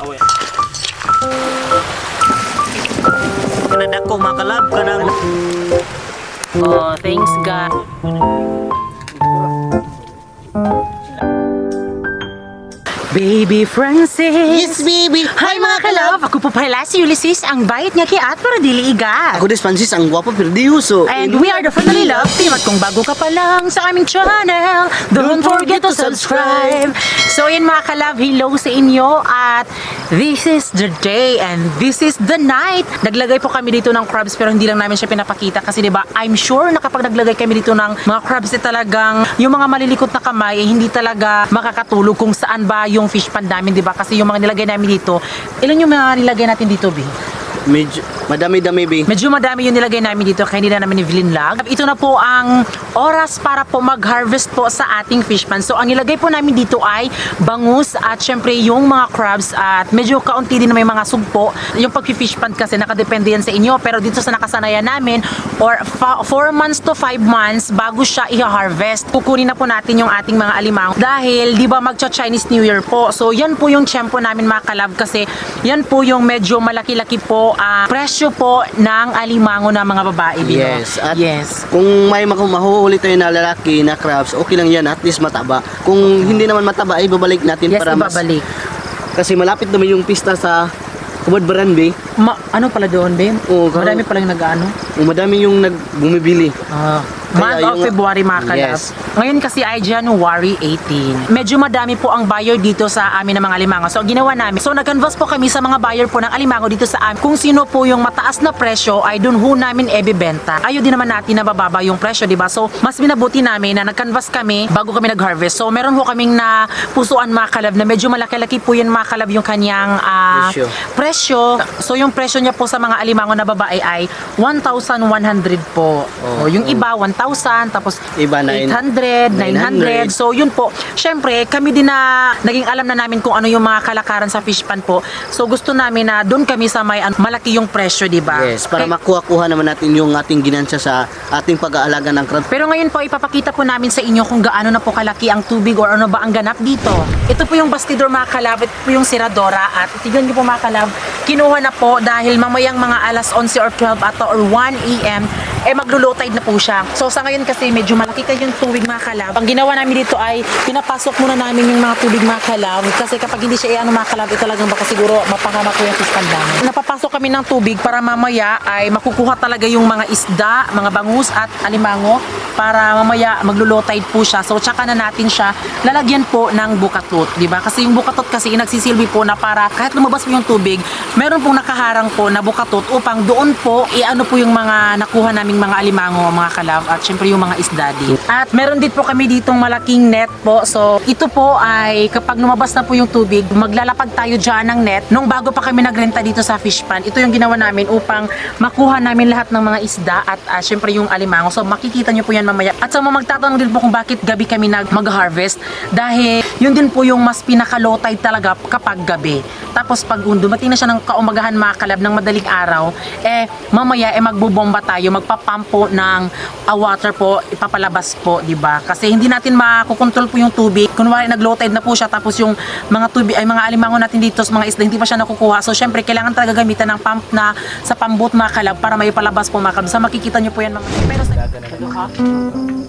Awe. Kanadako mga kalab kanang. Oh, thanks God. Baby Francis. Yes, baby. Hi mga kalab. Ako po pala si Ulysses, ang bayit nga kiat para dili igat. Ako des Francis, ang gwapo pero di uso. And we are the Family Love Team. At kung bago ka pa lang sa aming channel, don't forget to subscribe. So yun mga kalab, hello sa inyo. At this is the day and this is the night. Naglagay po kami dito ng crabs pero hindi lang namin siya pinapakita kasi diba, I'm sure na kapag naglagay kami dito ng mga crabs talagang yung mga malilikot na kamay hindi talaga makakatulog kung saan ba yung fish pan namin, diba? Kasi yung mga nilagay namin dito, ilan yung mga nilagay natin dito, Bi? Medyo madami-dami, baby. Medyo madami yung nilagay namin dito kaya hindi na namin i-vlog. Ito na po ang oras para po mag-harvest po sa ating fish pan. So ang nilagay po namin dito ay bangus at syempre yung mga crabs at medyo kaunti din na may mga sugpo. Yung pag-fish pan kasi nakadepende yan sa inyo pero dito sa nakasanayan namin or 4 months to 5 months bago siya i-harvest. Kukunin na po natin yung ating mga alimango dahil di ba magcha-Chinese New Year po. So yan po yung tiyempo namin mga kalab kasi yan po yung medyo malaki-laki po presyo po ng alimango ng mga babae. Yes. At yes. kung may mahuhuli tayo na lalaki na crabs, okay lang yan. At least mataba. Kung hindi naman mataba, ay babalik natin Yes, para mas... ibabalik. Kasi malapit naman yung pista sa Kubad Baranbe. Ano pala doon, Ben? Oo, Marami palang nag-ano? Madami yung bumibili. Month of February mga kalab. Yes. Ngayon kasi ay January 18. Medyo madami po ang buyer dito sa amin ng mga alimango. So ang ginawa namin, so nag-canvas po kami sa mga buyer po ng alimango dito sa amin. Kung sino po yung mataas na presyo ay doon ho namin ebibenta. Ayaw din naman natin na bababa yung presyo, di ba? So mas minabuti namin na nag-canvas kami bago kami nag-harvest. So meron ho kaming na pusuan mga kalab na medyo malaki-laki po yun mga kalab yung kanyang presyo. So yung presyo niya po sa mga alimango na babae ay 1,100 po. Yung iba 1,000 tapos Iba 800, 900. So yun po. Syempre, kami din na naging alam na namin kung ano yung mga kalakaran sa fish pan po. So gusto namin na doon kami sa may malaki yung presyo, di ba? Yes, para makuha-kuha naman natin yung ating ginansya sa ating pag-aalaga ng crabs. Pero ngayon po ipapakita po namin sa inyo kung gaano na po kalaki ang tubig or ano ba ang ganap dito. Ito po yung bastidor mga kalab, ito po yung siradora at tignan niyo po mga kalab, kinuha na po dahil mamayang mga alas 11 or 12 ato or 1 AM maglo-low tide na po siya. So sa ngayon kasi medyo malaki kayo yung tubig mga kalab. Ang ginawa namin dito ay pinapasok muna namin yung mga tubig mga kalab kasi kapag hindi siya mga kalab talagang baka siguro mapahama po yung fish pan namin. Napapasok kami ng tubig para mamaya ay makukuha talaga yung mga isda, mga bangus at alimango para mamaya maglo-low tide po siya. So tsaka na natin siya lalagyan po ng bukatot, di ba? Kasi yung bukatot kasi nagsisilbi po na para kahit lumabas po yung tubig, meron pong nakaharang po na bukatot upang doon po i-ano po yung mga nakuha naming mga alimango, mga kalab at syempre yung mga isda din. At meron din po kami ditong malaking net po. So ito po ay kapag lumabas na po yung tubig, maglalapag tayo dyan ng net. Nung bago pa kami nagrenta dito sa fish pan, ito yung ginawa namin upang makuha namin lahat ng mga isda at syempre yung alimango. So makikita nyo po yan mamaya. At sa mga magtatanong din po kung bakit gabi kami mag-harvest dahil yun din po yung mas pinaka-low tide talaga kapag gabi. Tapos pag dumating na siya ng kaumagahan mga kalab ng madaling araw, mamaya magbubomba tayo, magpapump po ng water po, ipapalabas po, di ba? Kasi hindi natin makukontrol po yung tubig. Kunwari nag-low tide na po siya tapos yung mga tubig ay mga alimango natin dito sa mga isda hindi pa siya nakukuha. So syempre kailangan talaga gamitan ng pump na sa pambot mga kalab para may palabas po mga kalab. Sa makikita niyo po yan mga. Pero sa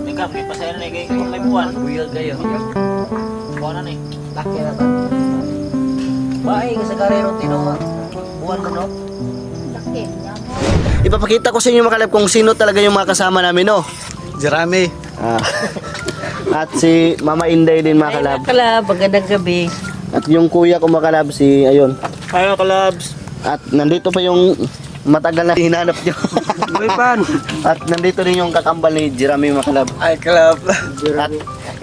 May kape pa sa na kay kung may buwan. Real kayo. Buwan na ni. Laki na to. Bahay sa karero tinunga. Buwan mo no? Laki. Ipapakita ko sa inyo mga kalab kung sino talaga yung mga kasama namin, no? Jeremy. At si Mama Inday din mga kalab. Kalab, magandang gabi. At yung kuya ko mga kalab, si ayun. Ayo kalabs. At nandito pa yung matagal na hinanap nyo. Pan. At nandito din yung kakambal ni Jeremy mga kalab. Ay, kalab. At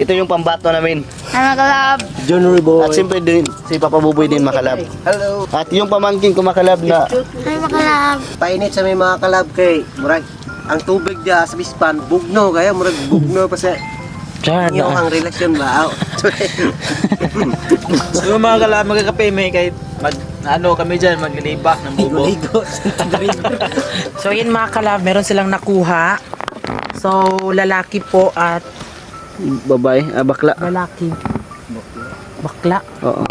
ito yung pambato namin. Ano kalab? John Boy. At siyempre din si Papa Buboy din mga kalab. Hello. At yung pamangkin ko mga kalab na Ay makalab. Painit sa may mga kalab kay murag ang tubig dia sa bispan bugno kaya murag bugno pa sa inyo ang relasyon ba? So mga kalab magkakape may kahit kami dyan maglilibak ng bubo. So yun mga kalab, meron silang nakuha. So lalaki po at babae, bakla. lalaki. Bakla. Oo.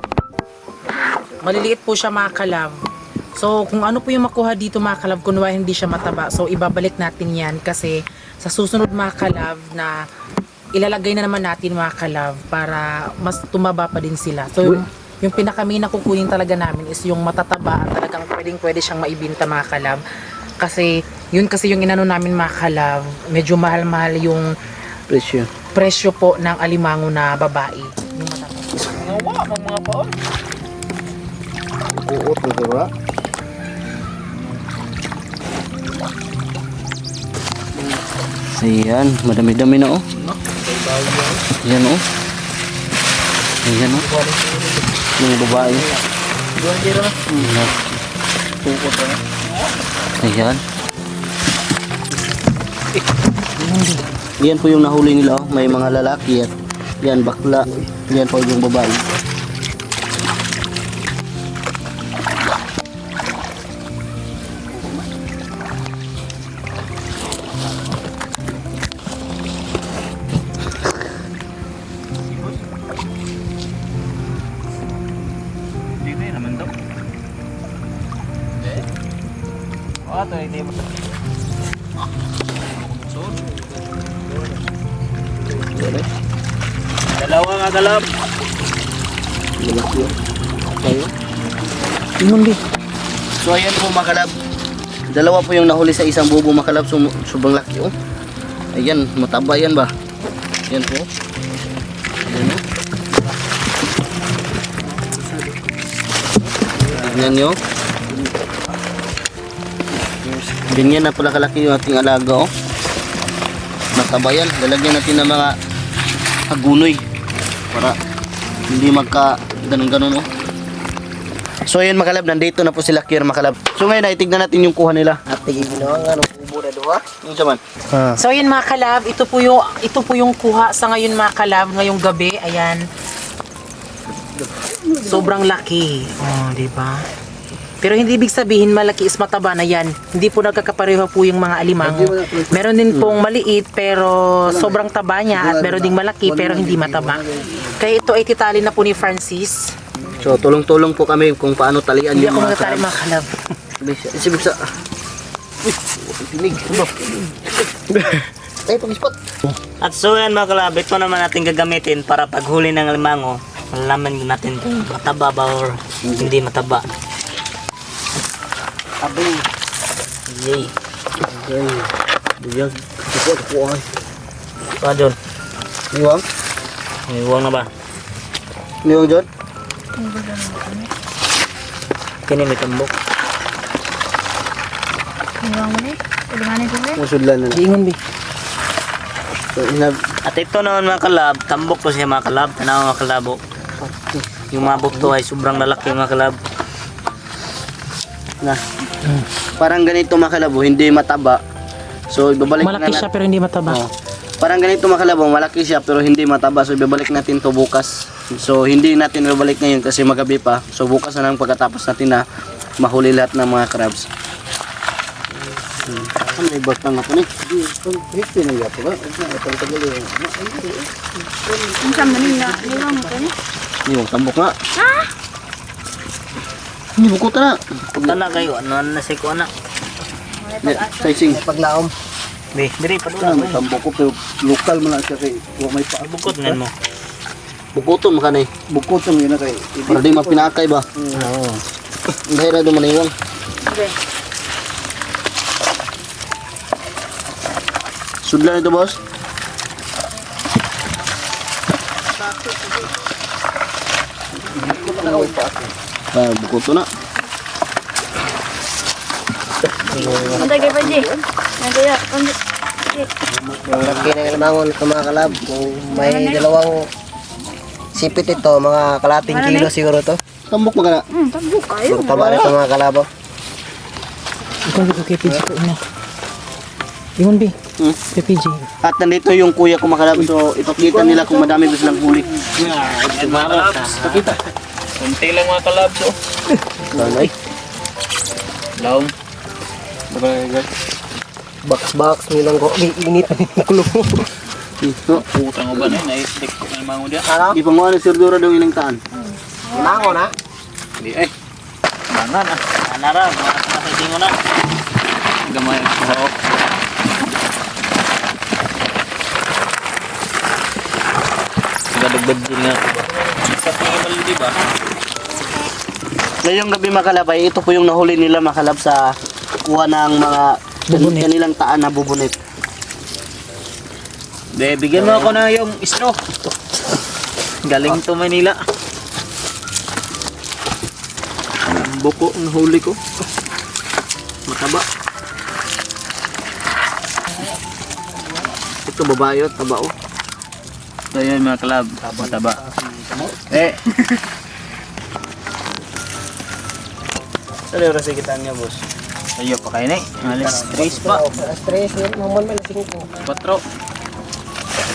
Maliliit po siya mga kalab. So, kung ano po yung makuha dito mga kalab, kunwari hindi siya mataba. So, ibabalik natin yan kasi sa susunod mga kalab na ilalagay na naman natin mga kalab para mas tumaba pa din sila. So, yung pinaka-main na kukunin talaga namin is yung matataba at talagang pwede siyang maibinta mga kalab. Kasi, yun kasi yung inano namin mga kalab, medyo mahal-mahal yung presyo po ng alimango na babae. Yung matataba. Mga paon. Uot na diba? Ayan, madami-dami na oh. Ayan oh. Ayan oh. Yung babae. Ayan. Yan po yung nahuli nila oh. May mga lalaki at yan bakla. Yan po yung babae. Hindi na naman daw. Ito, hindi mo. Dalawa nga kalab. So ayan po mga kalab. Dalawa po yung nahuli sa isang bubo mga kalab. Sobrang laki oh. Ayan, mataba yan ba? Ayan po. Ayan oh. Tignan nyo. Ganyan na pala kalaki yung ating alaga oh. Mataba yan. Lalagyan natin ng mga agunoy para hindi magka ganun-ganun oh. So ayun mga kalab, nandito na po sila Kier mga kalab. So ngayon ay tignan natin yung kuha nila. At tigil mo nga nung ubo na doha. Yung saman. So ayun mga kalab, ito po yung kuha sa ngayon mga kalab, ngayong gabi. Ayan. Sobrang laki. Oh, di ba? Pero hindi ibig sabihin malaki is mataba na yan. Hindi po nagkakapareho po yung mga alimango. Meron din pong maliit pero sobrang taba niya at meron ding malaki pero hindi mataba. Kaya ito ay titali na po ni Francis. So tulong-tulong po kami kung paano talian Hindi yung ako mga magtatali kalab. mga kalab. Isibig sa... Uy, tinig. Ano? Ay, pag-spot. At so yan mga kalab, ito naman natin gagamitin para paghuli ng alimango. Malalaman natin kung mataba ba or hindi mataba. Abing. Yay. Buyag. Ito po ay. Pa John, Niwang? may uwang na ba? Niwang John? Kini may tambok. Iwan mo ni. Ulanganin ko ni. Musudlan na na. Giingon bi. So, inab... At ito naman mga kalab, tambok to siya mga kalab. Tanaw mga kalabo. Yung mga bukto ay sobrang lalaki mga kalab. Na. Parang ganito mga kalabo, hindi mataba. So, ibabalik Malaki na siya pero hindi mataba. Oh. Parang ganito mga kalabo, malaki siya pero hindi mataba. So, ibabalik natin to bukas. So, hindi natin ibabalik ngayon kasi magabi pa. So, bukas na lang pagkatapos natin na mahuli lahat ng mga crabs. Ano may batang ako ni? Hiti na yato ba? Ang sama ni na. Iwan mo ko ni. Yung tambok nga. Hindi bukot na. Punta na kayo, ano na si ko anak. Sizing. Paglaom. Be, diri pa Ah, doon. may tambok ko pero lokal man lang siya kay may pa. Bukot nga mo. Bukoton mo kanay. Bukoton mo yun na kay. Para di mapinakay ba? Oo. Dahil na dumaniwang. Okay. Sudlan ito boss. Ah, bukoton na. Matagay pa di. Nagaya. Yung laki ng alimangon ito mga kalab. Kung may dalawang sipit ito, mga kalating kilo siguro to. Tambok mo kana. Tabuk kayo. Ang taba nito mga kalabo. Ikaw bi ko kay PG ko ina. Ingon bi. Hmm. Kay PG. At nandito yung kuya ko makalab. So ipakita nila kung madami ba silang huli. Pakita. Kunti lang mga kalab so. Sanay. Laong. Box nilang ko. Init na yung kulong. Ito. Putang uban eh, naistik ko ng mga dia. Ano? Ipanguha na sir Dora daw ilang taan. Alimangon ha? Di eh. Langan ah. Anara, makasakasay mo na. Gamay ang buhok. Gadagdag din nga. Sa tingin mo, di ba? Ngayong gabi mga kalab ay ito po yung nahuli nila mga kalab sa kuha ng mga kanilang taan na bubunit. De, bigyan mo ako na yung straw. Galing to Manila. Ang buko ang huli ko. Mataba. Ito babae o taba o. So yun mga kalab, mataba. Eh. Sali oras ikitaan niya boss. Ayo pa kayo na eh. Alas 3 pa. Stress yun, naman may lasing ko. 4.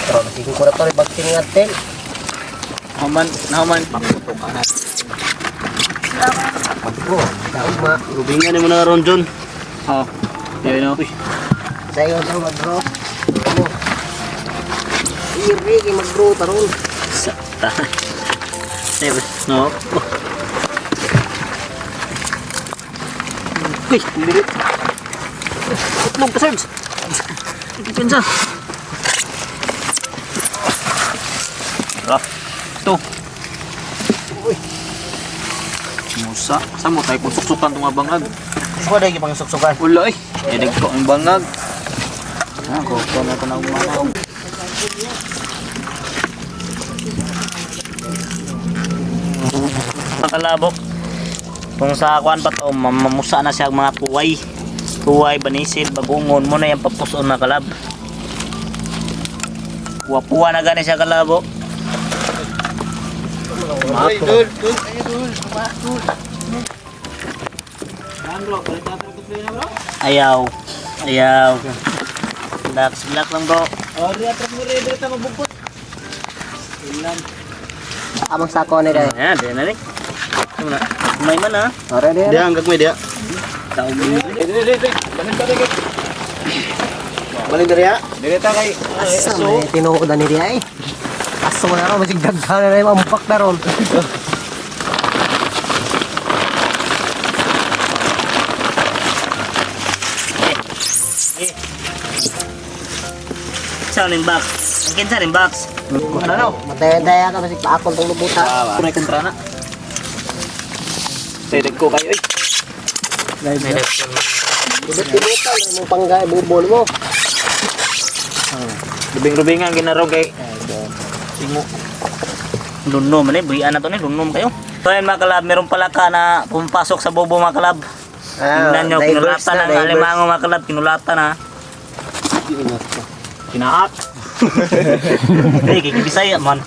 Pero lasing ko na to, baksin nga tel. Nahuman. Pakuto ka na. Bro, daog ma. Rubingan mo na ron John. Oh. Yun o. Sa'yo daw mag-bro. Ano? Iri, mag-bro, taron. Sakta. No. Uy, bilit. Itlog pa, Sarge. Pinsa. Ito. Uy. Musa. Saan mo tayo kung suksukan itong bangag? Ikaw dahil pang suksukan. Wala eh. Dinig ko ang bangag. Ako na ito na umanaw. Makalabok. Kung sa kuan pa to, mamusa na siya ang mga puway. Puway, banisil, bagungon mo na yung papuson na kalab. Puwa-puwa na gani siya kalabo. Ayaw. Ayaw. Relax lang bro. Amang sako ni dahil. Ayan, di na rin. May man ha. Ora di. Dia ang gagmay dia. Balik dari ya. Asa may tinuod na ni diay. Aso na ron, masig daghan na yung ambak na ron. Sa rin box. Ang kinsa rin box. Ano? Mataya-daya ka, masig paakol tong lubuta. Kunay kontra na. Tedeg ko kayo eh. Ibut-ibutan, mo panggay, bubol mo. Lubing-lubing ang ginarog kay. Singo. Lunom man eh. Buhian na to ni. Lunom kayo. So yan mga kalab. Meron pala ka na pumapasok sa bobo mga kalab. Tingnan nyo. Diverse Kinulatan na, ng diverse. alimango mga kalab. Kinulatan ha. Kinaat. Eh, kikibisaya man.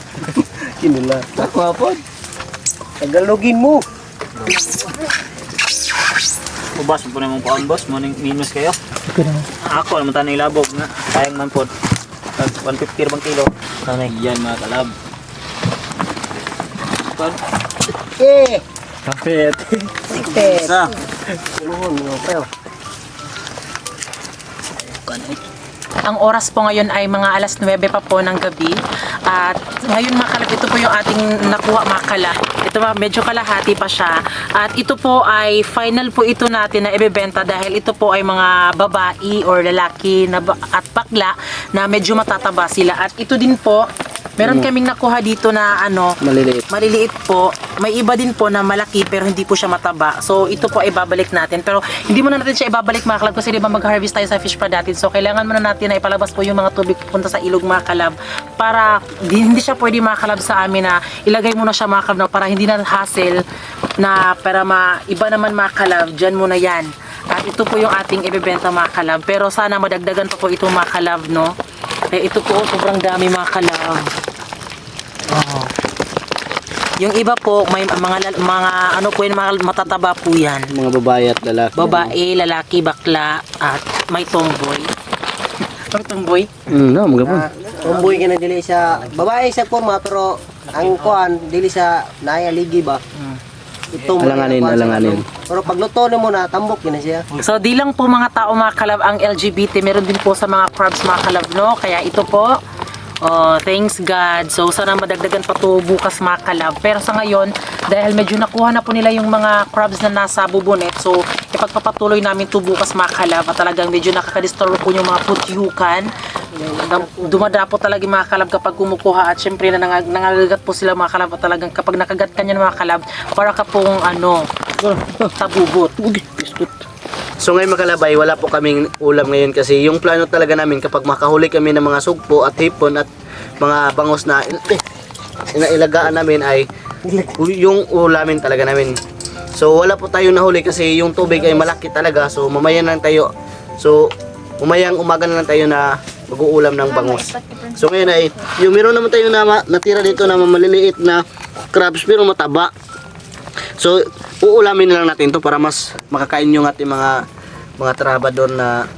Kinula. Ako po. Tagalogin mo. Ubas mo po naman po ang boss. Minus kayo. Ako naman tayo nilabog na. Sayang man po. 150 bang kilo. Yan mga kalab. Eh, Kapit. siktet. Isa. Luhon mo pero. Ang oras po ngayon ay mga alas 9 pa po ng gabi. At ngayon mga kalab, ito po yung ating nakuha mga kalab. Ito ba, medyo kalahati pa siya. At ito po ay final po ito natin na ibebenta dahil ito po ay mga babae or lalaki na at bakla na medyo matataba sila. At ito din po, meron kaming nakuha dito na ano, maliliit po. May iba din po na malaki pero hindi po siya mataba. So ito po ay babalik natin. Pero hindi muna natin siya ibabalik mga kalab kasi diba mag-harvest tayo sa fish pond natin. So kailangan muna natin na ipalabas po yung mga tubig pupunta sa ilog mga kalab para hindi siya pwede mga kalab sa amin na ilagay muna siya mga kalab na para hindi na hassle na para iba naman mga kalab. Dyan muna yan. At ito po yung ating ibebenta mga kalab. Pero sana madagdagan pa po ito mga kalab, no? Eh, ito po sobrang dami mga kalab. Oh. Yung iba po may mga ano po yung mga matataba po yan. Mga babae at lalaki. Babae, lalaki, bakla at may tomboy. May tomboy? No, magapon. Umboy ka na dili sa babae sa forma pero ang kuan dili sa naya ligi ba. Ito Alanganin. Pero pag luto na mo na tambok yun na siya. So di lang po mga tao mga kalab ang LGBT, meron din po sa mga crabs mga kalab, no? Kaya ito po, Oh, thanks God. So, sana madagdagan pa to bukas mga kalab. Pero sa ngayon, dahil medyo nakuha na po nila yung mga crabs na nasa bubonet, so, ipagpapatuloy namin to bukas mga kalab. At talagang medyo nakakadisturbo po yung mga putyukan. Dumadapo talaga yung mga kalab kapag kumukuha. At syempre, nangangagat po sila mga kalab. At talagang kapag nakagat ka niyan mga kalab, para ka pong tabubot. So ngayon mga kalab ay wala po kaming ulam ngayon kasi yung plano talaga namin kapag makahuli kami ng mga sugpo at hipon at mga bangos na ilagaan namin ay yung ulamin talaga namin. So wala po tayo nahuli kasi yung tubig ay malaki talaga, so mamaya lang tayo, so umayang umaga na lang tayo na mag-uulam ng bangos. So ngayon ay yung meron naman tayo na natira dito na maliliit na crabs pero mataba. So, uulamin na lang natin to para mas makakain yung ating mga trabador na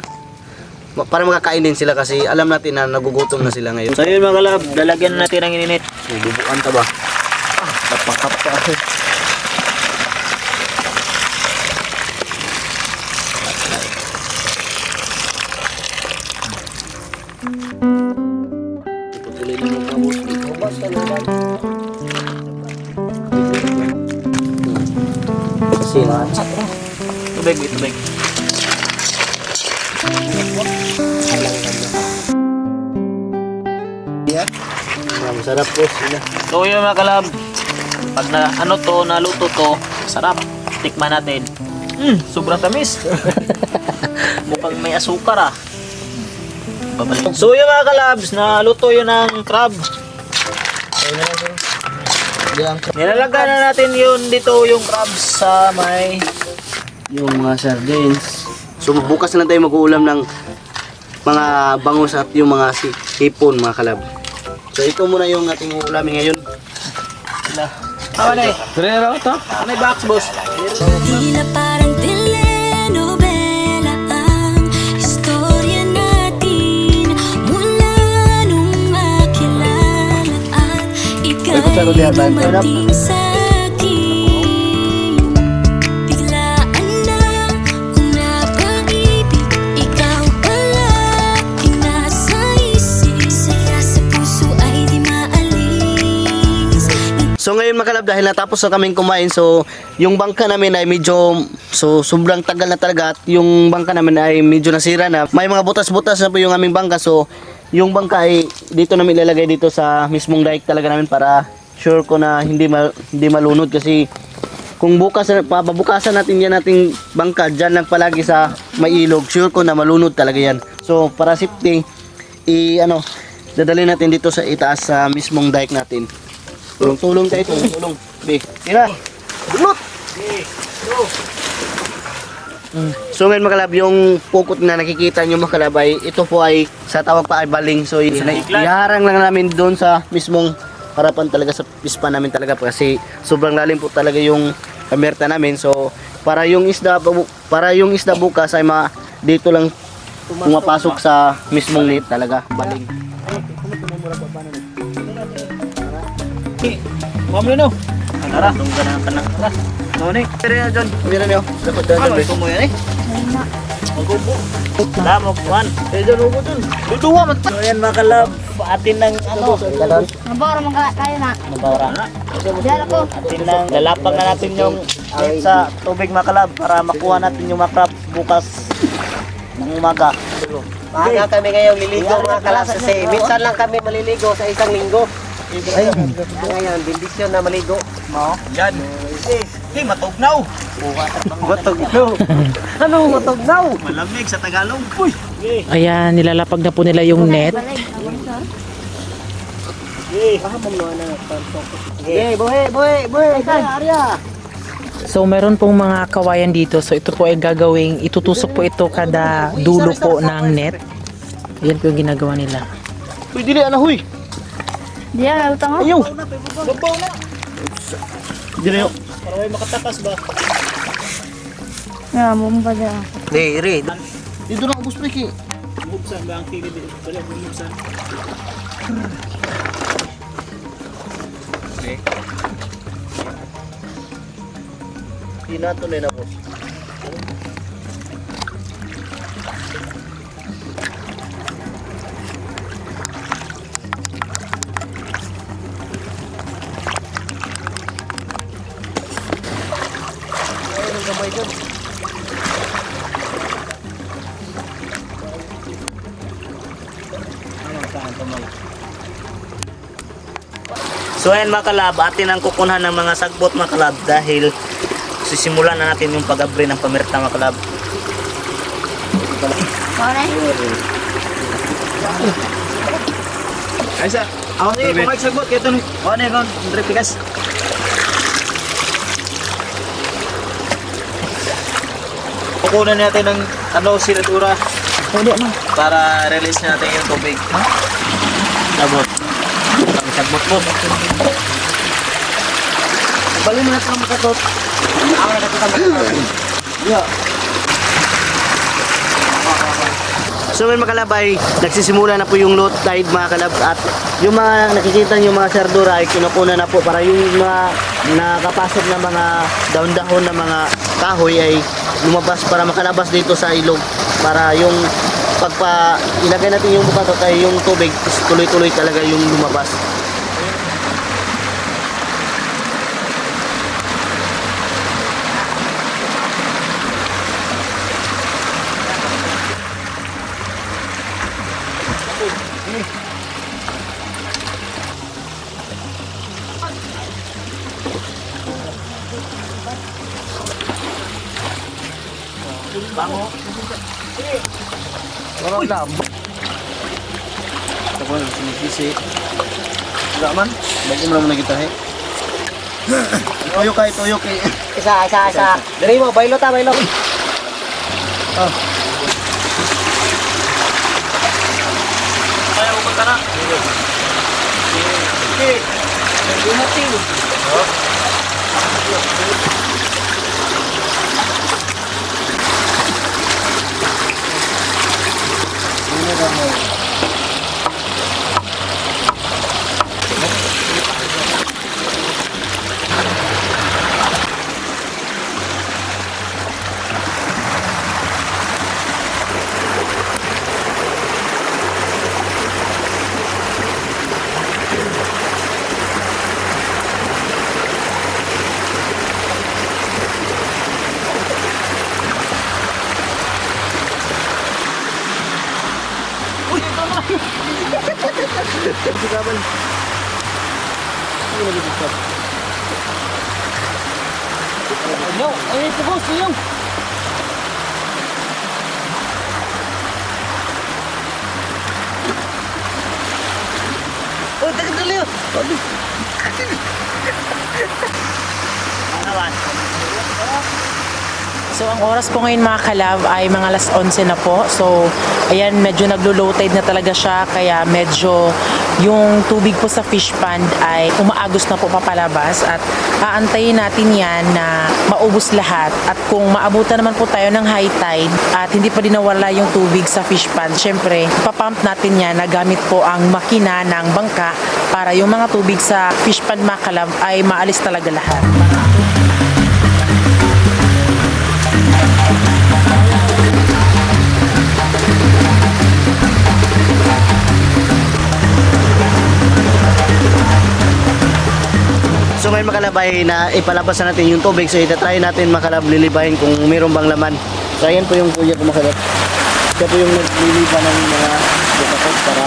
para makakain din sila kasi alam natin na nagugutom na sila ngayon. So yun mga kalab, lalagyan na natin ng ininit. Bubuan ta ba? Kapakapa. Ipatuloy na ng kabos. Kabos ka naman. Sila. Tubig, tubig. Masarap po sila. So yun mga kalab, pag naluto to, sarap. Tikman natin. Sobrang tamis. Mukhang may asukar ah. Babalik. So yun mga kalabs, naluto yun ng crab. Nilalagyan na natin yun dito yung crabs sa may Yung mga sardines. So bukas na lang tayo mag-uulam ng mga bangus at yung mga hipon mga kalab. So ito muna yung ating uulamin ngayon. Tama na eh. May box boss. Tila parang telenovela ang istorya natin mula nung makilala at ika'y dumating sa akin. Biglaan na kung napaibig, ikaw pala ang nasa isip. Saya sa puso ay di maalis. So ngayon mga kalab, dahil natapos na kaming kumain, so yung bangka namin ay medyo sobrang tagal na talaga at yung bangka namin ay medyo nasira na. May mga butas-butas na po yung aming bangka, so yung bangka ay dito namin ilalagay dito sa mismong dike talaga namin para sure ko na hindi malunod kasi kung papabukasan natin yan nating bangka dyan lang palagi sa may ilog, sure ko na malunod talaga yan. So para safety, dadalhin natin dito sa itaas sa mismong dike natin. Tulong tayo, tulong. Tira. Bunot. So ngayon mga kalab, yung pukot na nakikita nyo mga kalab ay ito po ay sa tawag pa ay baling. So iharang lang namin doon sa mismong harapan talaga sa pispa namin talaga kasi sobrang lalim po talaga yung kamerta namin. So para yung isda bukas ay dito lang pumapasok sa mismong net talaga, baling. Mamlo no. Tara, tungga na kanang. Tara. Noni. Tira na John. Mira niyo. Dapat dapat. Ano ito mo yan eh? Magubo. Lamok man. John ubo dun. Duduwa man. So yan mga kalab, atin ng Nabara mga kayo na. nabara. Diyan ako. Atin ng lalapag na natin yung net sa tubig mga kalab para makuha natin yung mga crab bukas ng umaga. Maaga kami ngayong liligo mga kalab kasi minsan lang kami maliligo sa isang linggo. Ngayon, bendisyon na maligo. Yan. Hey, matugnaw. Matugnaw. Ano matugnaw? Malamig sa Tagalog. Uy. Ayan, nilalapag na po nila yung net. Okay, buhay. Arya. So, meron pong mga kawayan dito. So, ito po ay gagawing, itutusok po ito kada dulo po ng net. Yan po yung ginagawa nila. Uy, dili ana huy. Diyan, utang mo. Ayaw. Babaw na. Dili yo. Para may makatakas ba? Nga, mumba dyan. Re. Dito na ubos pre ki. Bubsan ba ang tigil dito? Balik mo bubsan. Tinato na boss. sabay dyan. So ayan mga kalab, atin ang kukunan ng mga sagbot mga kalab dahil sisimulan na natin yung pag-abri ng pamirta mga kalab. Pare. Aysa, ako ni pumalik sagbot kaya ito ni. O na yun, Andre Pigas. Kukunan natin ng siradura. Pwede na. Para release natin yung tubig. Sagbot. Sagbot po. Bali mo na ito makatot. Ako na nakita makatot. Yeah. So ngayon mga kalab ay nagsisimula na po yung low tide mga kalab at yung mga nakikita nyo mga sardura ay kinukuna na po para yung mga nakapasok na mga daon-dahon na mga kahoy ay lumabas para makalabas dito sa ilog para yung pagpa ilagay natin yung bukatot ay yung tubig is tuloy-tuloy talaga yung lumabas. Walang lam. Ako na sinisisi. Wala man. Bagay mo naman na kita Tuyok kay tuyok kay. Isa. Dari mo, bailo ta, bailo. Kaya pupunta na. Okay. Dumating. So ang oras po ngayon mga kalab ay mga alas 11 na po. So ayan, medyo naglo-low tide na talaga siya kaya medyo yung tubig po sa fish pond ay umaagos na po papalabas at aantayin natin yan na maubos lahat at kung maabutan naman po tayo ng high tide at hindi pa din nawala yung tubig sa fish pond, syempre papump natin yan na gamit po ang makina ng bangka para yung mga tubig sa fish pond mga kalab ay maalis talaga lahat. So ngayon makalabay na ipalabas na natin yung tubig so itatry natin makalab lilibahin kung mayroon bang laman. So ayan po yung kuya ko makalab. Siya po yung nagliliba ng mga bukatot para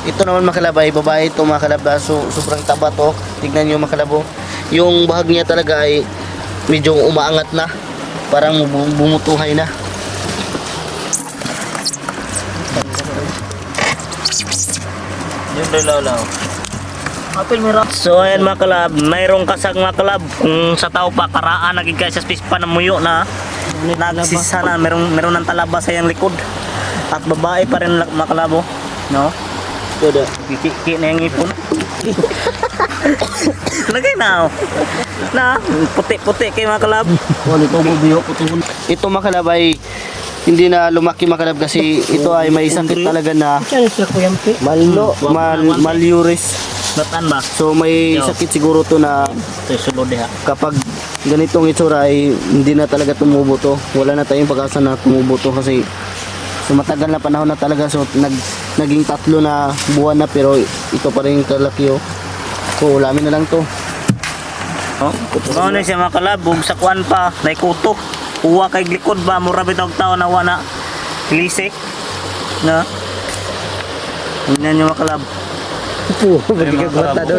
ito naman makalabay, babae ito makalaba. So sobrang taba to. Tignan nyo makalabo. Yung bahag niya talaga ay medyo umaangat na. Parang bumutuhay na. Yun lalaw. So ayan mga kalab, mayroong kasag mga kalab. Kung sa tao pa karaan naging kaya sa fish pa na muyo na nagsisa na, meron ng talaba sa iyang likod. At babae pa rin mga kalabo. No? Ito kiki na yung ipon. Lagay na. Na, puti-puti kay mga kalab. Ito mga kalab ay hindi na lumaki mga kalab kasi ito ay may sakit talaga na malnourished. Batan ba? So may sakit siguro to na Ito yung sulod diha. kapag ganitong itsura ay hindi na talaga tumubo to. Wala na tayong pag-asa na tumubo to kasi so matagal na panahon na talaga. So naging 3 na buwan na pero ito pa rin kalaki oh. So ulamin na lang to. Oh, ano siya mga kalab, sa kuan pa, may kuto. Uwa kay likod ba, mura bitog tao na wana. Lisik. Na. Tingnan niyo mga kalab.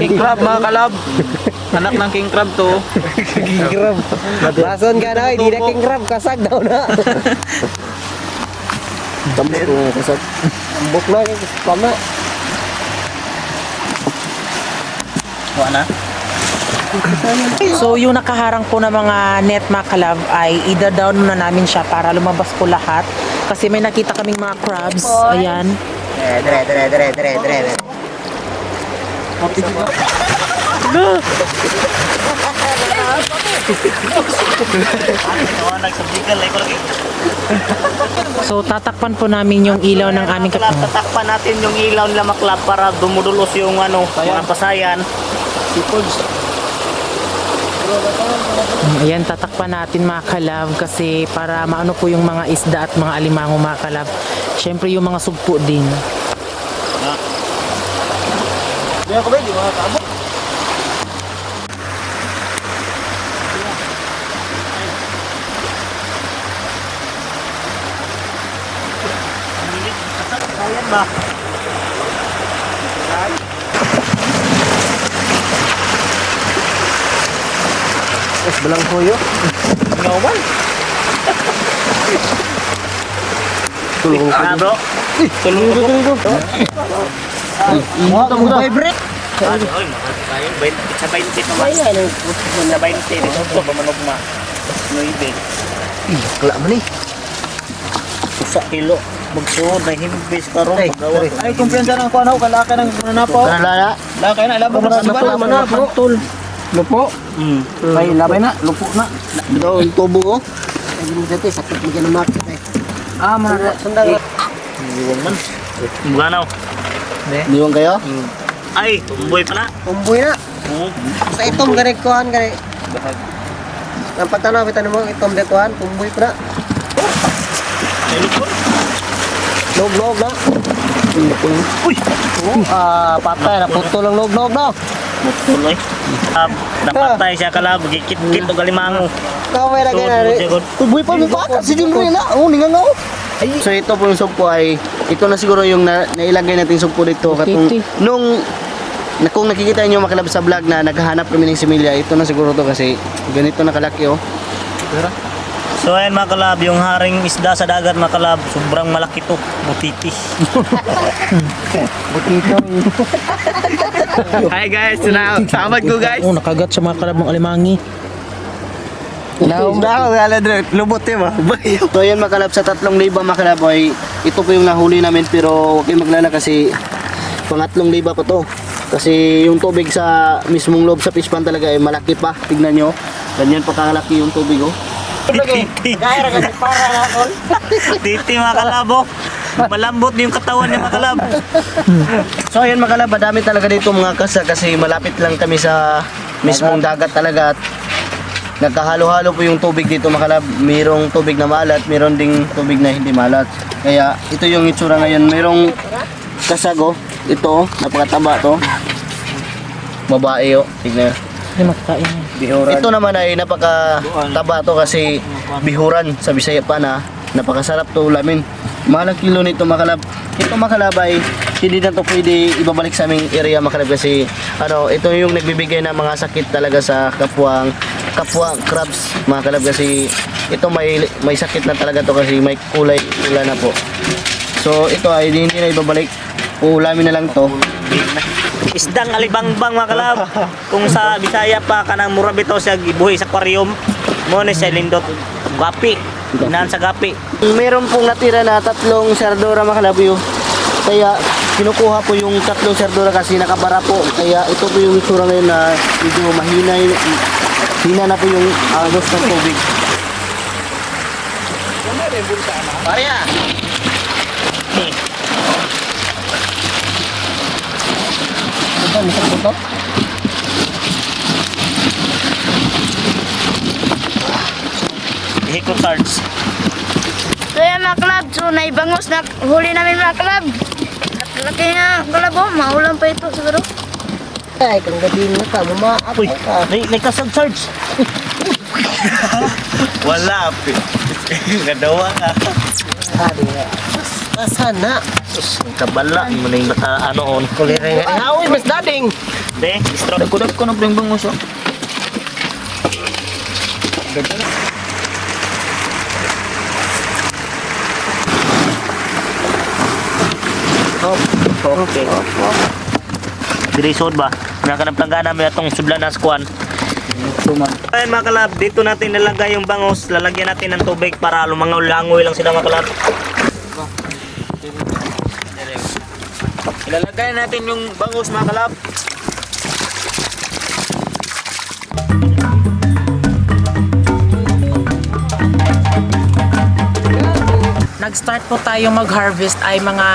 King crab mga kalab. Anak ng king crab to. King crab. Bason ka na, hindi na king crab, kasag daw na. Tambok to kasag. Buk na, kama. Wa na. So yung nakaharang po ng mga net mga kalab ay ida-down muna namin siya para lumabas po lahat. Kasi may nakita kaming mga crabs. Ayan. Dire. Tawanan sa bigal ay ko lagi. So tatakpan po namin yung ilaw ng aming Kalab, kapatid. tatakpan natin yung ilaw nila maklab para dumudulos yung ano, mga pasayan. Ayan, tatakpan natin mga kalab kasi para maano po yung mga isda at mga alimango mga kalab. Siyempre yung mga sugpo din. Pasayan ba? Mas balang koyo. Ngawan. Tulong Ah, bro. Tulong ko. Mo to mo favorite. Oy, tayo 20 sa 20 pa ba? Sa 20 dito to mamanugma. 9. Kala man ni. Usa kilo. Magsuod na himbis karon pagawa. Ay kumpiyansa nang kuan ako kalaka nang nanapo. Lala. Lakay na ilabang mo sa bala man na tol. Lupo. Ay labay na, lupo na. Ito yung tubo oh. Ay gini dati sakit mo ng market ay. Ah, mga Sundang. Iwan man. Buganaw. Niwang kayo? Ay, tumboy pala. Umboy na. Oo. Sa itom gani kuan gani. Ang patanaw bitan mo itom de kuan, umboy pa na. Ay, lupon. Log na. Uy! Patay na puto lang log no. Tuloy. Napatay siya kalab, gikit-kit o galimango. Kaway na gani. Uboy pa mo pa kasi din rin na. Oh, ningang oh. So ito po yung sumpo ay ito na siguro yung nailagay nating sumpo dito katong nung kung nakikita niyo makalab sa vlog na naghahanap kami ng similya, ito na siguro to kasi ganito na kalaki oh. So ayan mga kalab, yung haring isda sa dagat mga kalab, sobrang malaki to, butiti. Hi guys, samad ko guys. oh, nakagat sa mga kalab ng alimangi. Naum na ako gala dire. Lubot mo. So ayan makalab sa 3,000 makalab ay ito po yung nahuli namin pero huwag kayong maglala kasi pang 3,000 pa to. Kasi yung tubig sa mismong loob sa fish pond talaga ay malaki pa. Tignan nyo, ganyan pa kalaki yung tubig oh. Titi. Titi mga kalabo. Malambot yung katawan niya mga kalab. So ayan makalab, madami talaga dito mga kasa kasi malapit lang kami sa mismong dagat talaga at nagkahalo-halo po yung tubig dito makalab. Mayroong tubig na maalat, mayroon ding tubig na hindi maalat. Kaya ito yung itsura ngayon. Mayroong kasago, ito, napakataba to. Babae oh, tignan. Hindi makakain. Ito naman ay napakataba to kasi bihuran sa Bisaya pa na napakasarap to ulamin. Mahal ang kilo nito makalab. Ito makalab ay hindi na to pwede ibabalik sa aming area makalab kasi ano, ito yung nagbibigay ng mga sakit talaga sa kapwa crabs makalab kasi ito may sakit na talaga to kasi may kulay pula na po. So ito ay hindi na ibabalik. Uulamin na lang to. Isdang alibangbang mga kalab. Kung sa Bisaya pa kanang mura bitaw siya gibuhi sa aquarium, mo na siya lindot. Gapi. Nan sa gapi. Meron pong natira na 3 sardora makalabyo. Kaya kinukuha po yung 3 sardora kasi nakabara po. Kaya ito po yung itsura ngayon na medyo hina na po yung agos ng tubig. Maria! Ito, misal po to. Hikot Sarge. So yan mga kalab, so naibangos na huli namin mga kalab. Laki nga kalab oh, maulan pa ito siguro. Ay, kung gabi na ka, mamaap Uy, ka. may kasag Sarge. Wala. Gadawa ka. Sabi nga, asan na? Sus, kabala mo na yung bata ano on. Kulire nga. Uy, mas dading! De, istro. Kudak ko na bring bangos oh. Okay. Diri sud ba? Nga kanang planggana may atong sudlan na skuan. Ayun mga kalab, dito natin nilagay yung bangos, lalagyan natin ng tubig para lumangoy-langoy lang sila mga kalab. Ilalagay natin yung bangus mga kalab. Nag-start po tayo mag-harvest ay mga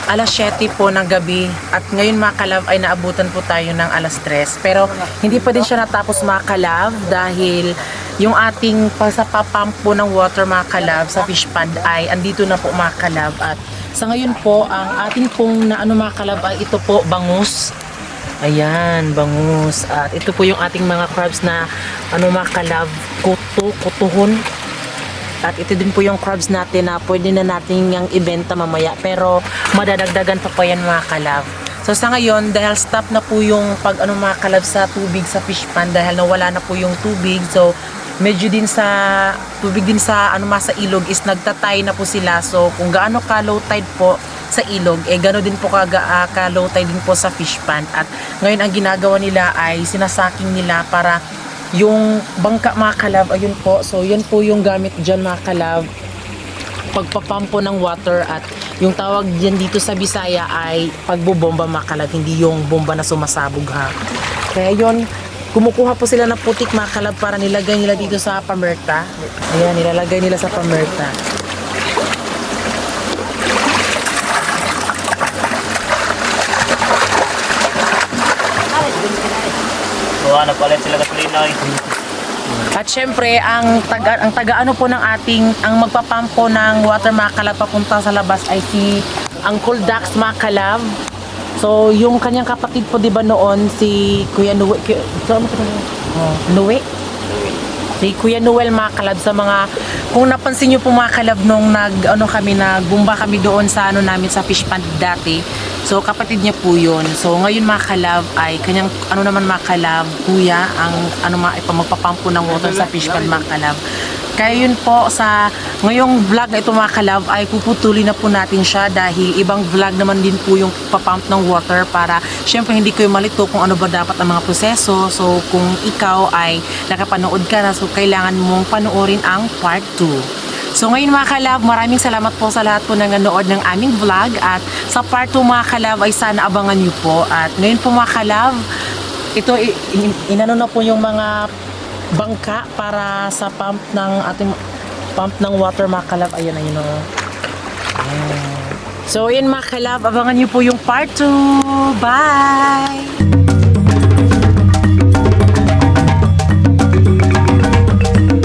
alas 7 po ng gabi at ngayon mga kalab ay naabutan po tayo ng alas 3 pero hindi pa din siya natapos mga kalab dahil yung ating pasapapump po ng water mga kalab sa fish pond ay andito na po mga kalab at sa ngayon po ang ating pong na ano mga kalab ay ito po bangus. Ayan, bangus. At ito po yung ating mga crabs na ano mga kalab, kutuhon. At ito din po yung crabs natin na pwede na natin yung ibenta mamaya. Pero madadagdagan pa po yan mga kalab. So sa ngayon, dahil stop na po yung pag ano mga kalab sa tubig sa fish pond dahil nawala na po yung tubig. So medyo din sa tubig din sa ano sa ilog is nagtatay na po sila. So kung gaano ka low tide po sa ilog, gano'n din po ka low tide din po sa fish pond. At ngayon ang ginagawa nila ay sinasaking nila para yung bangka mga kalab, ayun po. So yun po yung gamit dyan mga kalab, pagpapampo ng water at yung tawag dyan dito sa Bisaya ay pagbobomba mga kalab, hindi yung bomba na sumasabog ha. Kaya yun, kumukuha po sila ng putik mga kalab para nilagay nila dito sa pamerta. Ayan, nilalagay nila sa pamerta. So nagpalit sila gasolina eh. At syempre, ang taga-ano po ng ating, ang magpapampo ng water mga kalab papunta sa labas ay si Uncle Dax mga kalab. So, yung kanyang kapatid po, di ba noon, si Kuya Noel, si Kuya Noel mga kalab sa mga, kung napansin nyo po mga kalab nung nagbumba kami doon sa ano namin sa fish pond dati. So kapatid niya po yun. So ngayon mga kalab ay kanyang mga kalab, kuya ang magpapampo ng water sa fish pond mga kalab. Kaya yun po sa ngayong vlog na ito mga kalab ay puputuli na po natin siya dahil ibang vlog naman din po yung papump ng water para syempre hindi kayo malito kung ano ba dapat ang mga proseso. So kung ikaw ay nakapanood ka na, so kailangan mong panoorin ang part 2. So ngayon mga kalab, maraming salamat po sa lahat po na nanood ng aming vlog at sa part 2 mga kalab ay sana abangan nyo po. At ngayon po mga kalab, ito inano na po yung mga bangka para sa pump ng ating pump ng water mga kalab. Ayan na yun o. So yun mga kalab, abangan nyo po yung part 2. Bye!